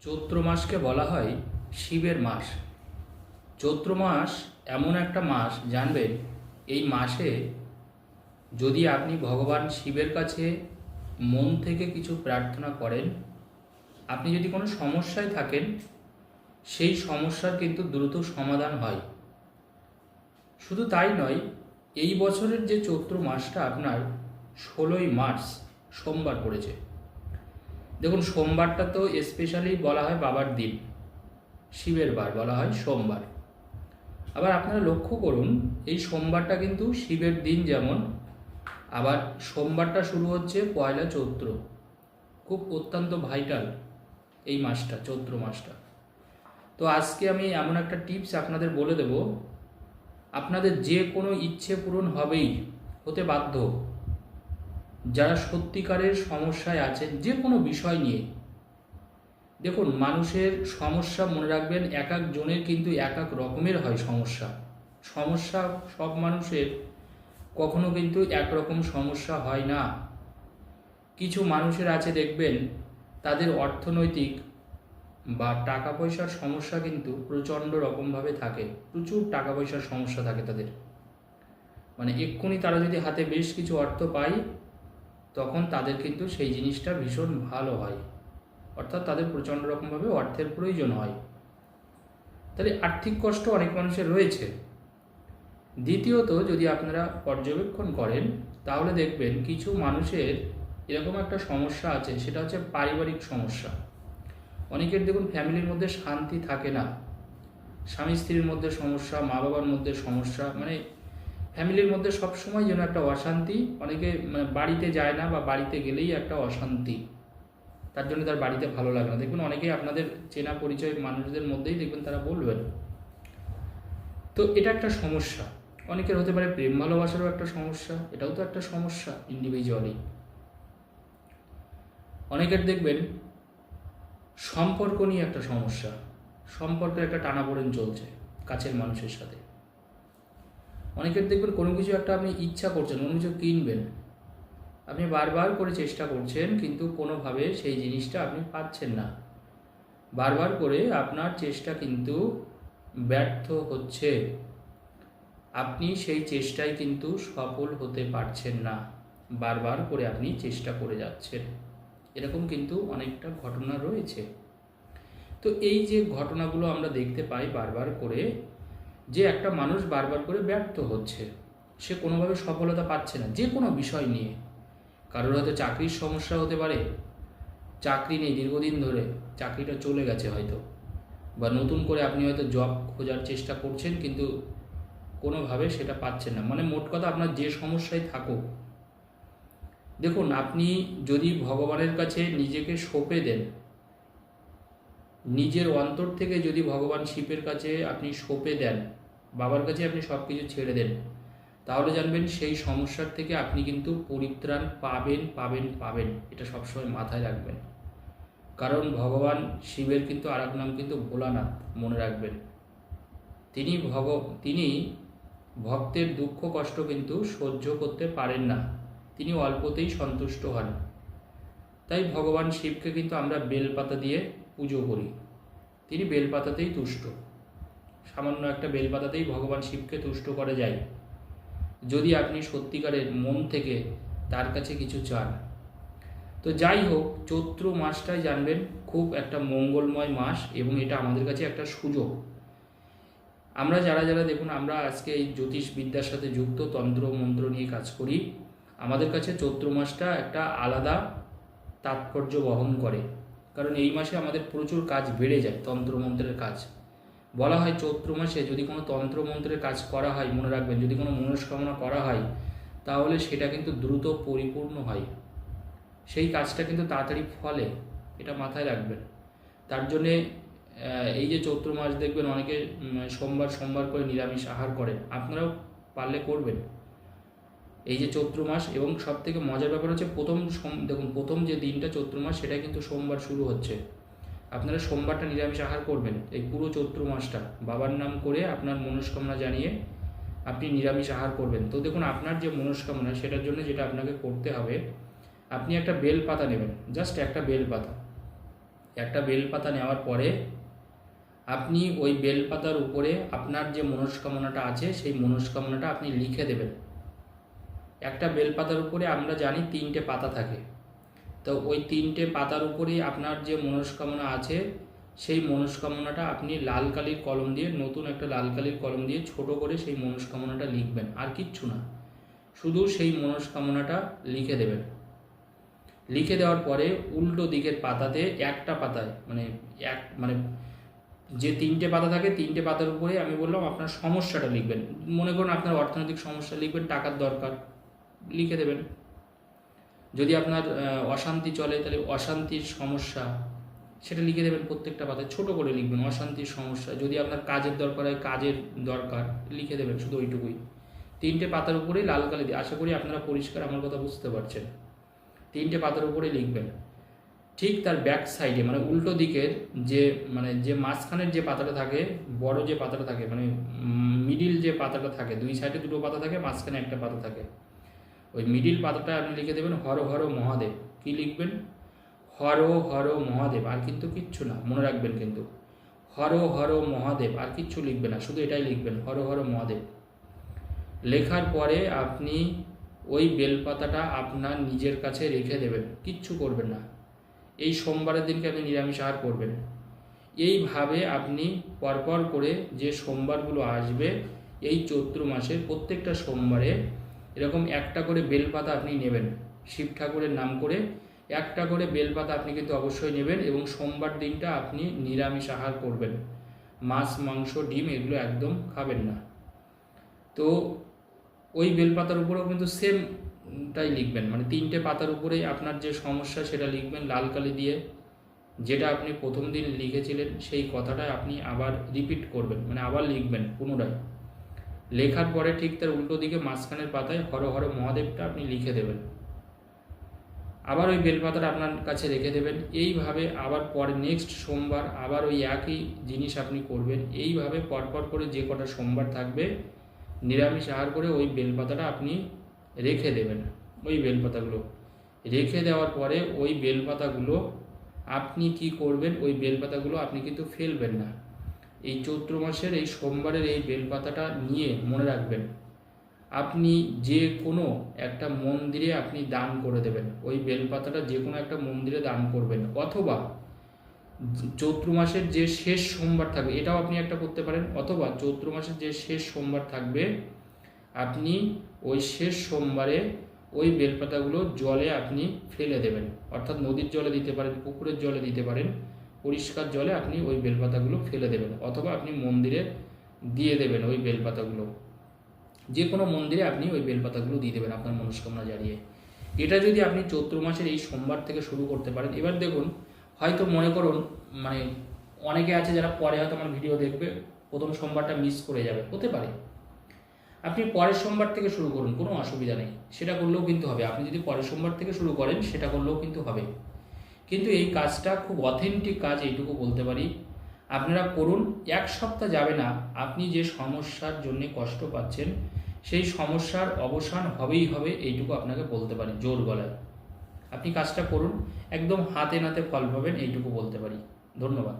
চৈত্র মাসকে বলা হয় শিবের মাস। চৈত্র মাস এমন একটা মাস, জানবেন এই মাসে যদি আপনি ভগবান শিবের কাছে মন থেকে কিছু প্রার্থনা করেন, আপনি যদি কোনো সমস্যায় থাকেন, সেই সমস্যার কিন্তু দ্রুত সমাধান হয়। শুধু তাই নয়, এই বছরের যে চৈত্র মাসটা আপনার 16ই মার্চ সোমবার পড়েছে। দেখুন, সোমবারটা তো স্পেশালি বলা হয় বাবার দিন, শিবের বার বলা হয় সোমবার। আবার আপনারা লক্ষ্য করুন, এই সোমবারটা কিন্তু শিবের দিন যেমন, আবার সোমবারটা শুরু হচ্ছে পয়লা চৈত্র। খুব অত্যন্ত ভাইটাল এই মাসটা, চৈত্র মাসটা। তো আজকে আমি এমন একটা টিপস আপনাদের বলে দেব, আপনাদের যে কোনো ইচ্ছে পূরণ হবেই, হতে বাধ্য। যারা সত্যিকারের সমস্যায় আছেন যে কোনো বিষয় নিয়ে, দেখুন মানুষের সমস্যা মনে রাখবেন এক এক জনের কিন্তু এক এক রকমের হয় সমস্যা। সমস্যা সব মানুষের কখনো কিন্তু একরকম সমস্যা হয় না। কিছু মানুষের আছে দেখবেন তাদের অর্থনৈতিক বা টাকা পয়সার সমস্যা কিন্তু প্রচণ্ড রকমভাবে থাকে, প্রচুর টাকা পয়সার সমস্যা থাকে তাদের। মানে এক্ষুনি তারা যদি হাতে বেশ কিছু অর্থ পায়, তখন তাদের কিন্তু সেই জিনিসটা ভীষণ ভালো হয়, অর্থাৎ তাদের প্রচণ্ড রকমভাবে অর্থের প্রয়োজন হয়। তাহলে আর্থিক কষ্ট অনেক মানুষের রয়েছে। দ্বিতীয়ত, যদি আপনারা পর্যবেক্ষণ করেন তাহলে দেখবেন কিছু মানুষের এরকম একটা সমস্যা আছে, সেটা হচ্ছে পারিবারিক সমস্যা। অনেকের দেখুন ফ্যামিলির মধ্যে শান্তি থাকে না, স্বামী স্ত্রীর মধ্যে সমস্যা, মা বাবার মধ্যে সমস্যা, মানে ফ্যামিলির মধ্যে সবসময় যেন একটা অশান্তি। অনেকে মানে বাড়িতে যায় না বা বাড়িতে গেলেই একটা অশান্তি, তার জন্য তার বাড়িতে ভালো লাগে না। দেখবেন অনেকেই আপনাদের চেনা পরিচয় মানুষদের মধ্যেই দেখবেন তারা বলবেন। তো এটা একটা সমস্যা। অনেকের হতে পারে প্রেম ভালোবাসারও একটা সমস্যা, এটাও তো একটা সমস্যা ইন্ডিভিজুয়ালি। অনেকের দেখবেন সম্পর্ক নিয়ে একটা সমস্যা, সম্পর্কে একটা টানাপোড়েন চলছে কাছের মানুষের সাথে। অনেকের দেখবেন কোনো কিছু একটা আপনি ইচ্ছা করছেন, কোনো কিছু কিনবেন, আপনি বারবার করে চেষ্টা করছেন কিন্তু কোনোভাবে সেই জিনিসটা আপনি পাচ্ছেন না। বারবার করে আপনার চেষ্টা কিন্তু ব্যর্থ হচ্ছে, আপনি সেই চেষ্টায় কিন্তু সফল হতে পারছেন না। বারবার করে আপনি চেষ্টা করে যাচ্ছেন, এরকম কিন্তু অনেকটা ঘটনা রয়েছে। তো এই যে ঘটনাগুলো আমরা দেখতে পাই বারবার করে, যে একটা মানুষ বারবার করে ব্যর্থ হচ্ছে, সে কোনোভাবে সফলতা পাচ্ছে না যে কোনো বিষয় নিয়ে। কারোর হয়তো চাকরির সমস্যা হতে পারে, চাকরি নেই দীর্ঘদিন ধরে, চাকরিটা চলে গেছে হয়তো, বা নতুন করে আপনি হয়তো জব খোঁজার চেষ্টা করছেন কিন্তু কোনোভাবে সেটা পাচ্ছেন না। মানে মোট কথা, আপনার যে সমস্যায় থাকুক, দেখুন আপনি যদি ভগবানের কাছে নিজেকে সঁপে দেন, নিজের অন্তর থেকে যদি ভগবান শিবের কাছে আপনি সঁপে দেন, বাবার কাছে আপনি সব কিছু ছেড়ে দেন, তাহলে জানবেন সেই সমস্যার থেকে আপনি কিন্তু পরিত্রাণ পাবেন পাবেন পাবেন। এটা সবসময় মাথায় রাখবেন। কারণ ভগবান শিবের কিন্তু আর এক নাম কিন্তু ভোলানাথ, মনে রাখবেন। তিনি ভক্তের দুঃখ কষ্ট কিন্তু সহ্য করতে পারেন না, তিনি অল্পতেই সন্তুষ্ট হন। তাই ভগবান শিবকে কিন্তু আমরা বেলপাতা দিয়ে পুজো করি, তিনি বেলপাতাতেই তুষ্ট। সামান্য একটা বেলপাতাতেই ভগবান শিবকে তুষ্ট করা যায়, যদি আপনি সত্যিকারের মন থেকে তার কাছে কিছু চান। তো যাই হোক, চৈত্র মাসটাই জানবেন খুব একটা মঙ্গলময় মাস, এবং এটা আমাদের কাছে একটা সুযোগ। আমরা যারা যারা দেখুন, আমরা আজকে এই জ্যোতিষ বিদ্যার সাথে যুক্ত, তন্ত্র মন্ত্র নিয়ে কাজ করি, আমাদের কাছে চৈত্র মাসটা একটা আলাদা তাৎপর্য বহন করে। কারণ এই মাসে আমাদের প্রচুর কাজ বেড়ে যায়, তন্ত্রমন্ত্রের কাজ। বলা হয় চৈত্র মাসে যদি কোনো তন্ত্রমন্ত্রের কাজ করা হয়, মনে রাখবেন যদি কোনো মনস্কামনা করা হয়, তাহলে সেটা কিন্তু দ্রুত পরিপূর্ণ হয়, সেই কাজটা কিন্তু তাড়াতাড়ি ফলে, এটা মাথায় রাখবেন। তার জন্যে এই যে চৈত্র মাস দেখবেন অনেকে সোমবার সোমবার করে নিরামিষ আহার করেন, আপনারাও পারলে করবেন এই যে চৈত্র মাস। এবং সব থেকে মজার ব্যাপার হচ্ছে দেখুন প্রথম যে দিনটা চৈত্র মাস, সেটা কিন্তু সোমবার শুরু হচ্ছে। আপনারা সোমবারটা নিরামিষ আহার করবেন, এই পুরো চৈত্র মাসটা বাবার নাম করে আপনার মনস্কামনা জানিয়ে আপনি নিরামিষ আহার করবেন। তো দেখুন আপনার যে মনস্কামনা, সেটার জন্য যেটা আপনাকে করতে হবে, আপনি একটা বেল পাতা নেবেন, জাস্ট একটা বেল পাতা, একটা বেলপাতা নেওয়ার পরে আপনি ওই বেলপাতার উপরে আপনার যে মনস্কামনাটা আছে সেই মনস্কামনাটা আপনি লিখে দেবেন। একটা বেলপাতার উপরে আমরা জানি 3টে পাতা থাকে, তো ওই 3টে পাতার উপরেই আপনার যে মনস্কামনা আছে সেই মনস্কামনাটা আপনি লাল কালির কলম দিয়ে, নতুন একটা লাল কালির কলম দিয়ে ছোট করে সেই মনস্কামনাটা লিখবেন। আর কিচ্ছু না, শুধু সেই মনস্কামনাটা লিখে দেবেন। লিখে দেওয়ার পরে উল্টো দিকের পাতাতে একটা পাতায় মানে যে 3টে পাতা থাকে 3টে পাতার উপরে আমি বললাম আপনার সমস্যাটা লিখবেন। মনে করুন আপনার অর্থনৈতিক সমস্যা লিখবেন, টাকার দরকার, লিখে দেবেন। যদি আপনার অশান্তি চলে তাহলে অশান্তির সমস্যা সেটা লিখে দেবেন। প্রত্যেকটা পাতায় ছোট করে লিখবেন অশান্তির সমস্যা। যদি আপনার কাজের দরকার হয় কাজের দরকার লিখে দেবেন, শুধু ওইটুকুই। 3টে পাতার উপরেই লাল কালি দিয়ে, আশা করি আপনারা পরিষ্কার আমার কথা বুঝতে পারছেন। 3টে পাতার উপরে লিখবেন। ঠিক তার ব্যাক সাইডে মানে উল্টো দিকের যে মাঝখানের যে পাতাটা থাকে, বড় যে পাতাটা থাকে, মানে মিডিল যে পাতাটা থাকে, 2 সাইডে 2টো পাতা থাকে, মাঝখানে একটা পাতা থাকে, ওই মিডিল পাতাটা আপনি লিখে দেবেন হর হর মহাদেব। কি লিখবেন? হর হর মহাদেব, আর কিন্তু কিচ্ছু না, মনে রাখবেন কিন্তু হর হর মহাদেব, আর কিচ্ছু লিখবেন না, শুধু এটাই লিখবেন হর হর মহাদেব। লেখার পরে আপনি ওই বেলপাতাটা আপনার নিজের কাছে রেখে দেবেন, কিচ্ছু করবেন না। এই সোমবারের দিনকে আপনি নিরামিষ আহার করবেন। এইভাবে আপনি পরপর করে যে সোমবারগুলো আসবে এই চৈত্র মাসের প্রত্যেকটা সোমবারে এরকম একটা করে বেলপাতা আপনি নেবেন। শিব ঠাকুরের নাম করে একটা করে বেলপাতা আপনি কিন্তু অবশ্যই নেবেন, এবং সোমবার দিনটা আপনি নিরামিষ আহার করবেন। মাছ মাংস ডিম এগুলো একদম খাবেন না। তো ওই বেলপাতার উপরেও কিন্তু সেমটাই লিখবেন, মানে 3টে পাতার উপরেই আপনার যে সমস্যা সেটা লিখবেন লাল কালি দিয়ে। যেটা আপনি প্রথম দিন লিখেছিলেন সেই কথাটা আপনি আবার রিপিট করবেন, মানে আবার লিখবেন পুনরায়। লেখার পরে ঠিক তার উল্টো দিকে মাঝখানের পাতায় হর হর মহাদেবটা আপনি লিখে দেবেন। আবার ওই বেলপাতাটা আপনার কাছে রেখে দেবেন। এইভাবে আবার পরে নেক্সট সোমবার আবার ওই একই জিনিস আপনি করবেন। এইভাবে পরপর করে যে কটা সোমবার থাকবে নিরামিষ আহার করে ওই বেলপাতাটা আপনি রেখে দেবেন। ওই বেলপাতাগুলো রেখে দেওয়ার পরে ওই বেলপাতাগুলো আপনি কি করবেন, ওই বেলপাতাগুলো আপনি কিন্তু ফেলবেন না। এই চৈত্র মাসের এই সোমবারের এই বেলপাতাটা নিয়ে মনে রাখবেন আপনি যে কোনো একটা মন্দিরে আপনি দান করে দেবেন। ওই বেলপাতাটা যে কোনো একটা মন্দিরে দান করবেন, অথবা চৈত্র মাসের যে শেষ সোমবার থাকবে এটাও আপনি একটা করতে পারেন, অথবা চৈত্র মাসের যে শেষ সোমবার থাকবে আপনি ওই শেষ সোমবারে ওই বেলপাতাগুলো জলে আপনি ফেলে দেবেন। অর্থাৎ নদীর জলে দিতে পারেন, পুকুরের জলে দিতে পারেন, পরিষ্কার জলে আপনি ওই বেলপাতাগুলো ফেলে দেবেন, অথবা আপনি মন্দিরে দিয়ে দেবেন। ওই বেলপাতাগুলো যে কোনো মন্দিরে আপনি ওই বেলপাতাগুলো দিয়ে দেবেন আপনার মনস্কামনা জানিয়ে। এটা যদি আপনি চৈত্র মাসের এই সোমবার থেকে শুরু করতে পারেন। এবার দেখুন, হয়তো মনে করুন মানে অনেকে আছে যারা পরে হয়তো আমার ভিডিও দেখবে, প্রথম সোমবারটা মিস করে যাবে, হতে পারে। আপনি পরের সোমবার থেকে শুরু করুন, কোনো অসুবিধা নেই, সেটা করলেও কিন্তু হবে। আপনি যদি পরের সোমবার থেকে শুরু করেন সেটা করলেও কিন্তু হবে। কিন্তু এই কাজটা খুব অথেন্টিক কাজ, এইটুকু বলতে পারি। আপনারা করুন, 1 সপ্তাহ যাবে না, আপনি যে সমস্যার জন্য কষ্ট পাচ্ছেন সেই সমস্যার অবসান হবেই হবে, এইটুকু আপনাকে বলতে পারি জোর গলায়। আপনি কাজটা করুন, একদম হাতে নাতে ফল পাবেন, এইটুকু বলতে পারি। ধন্যবাদ।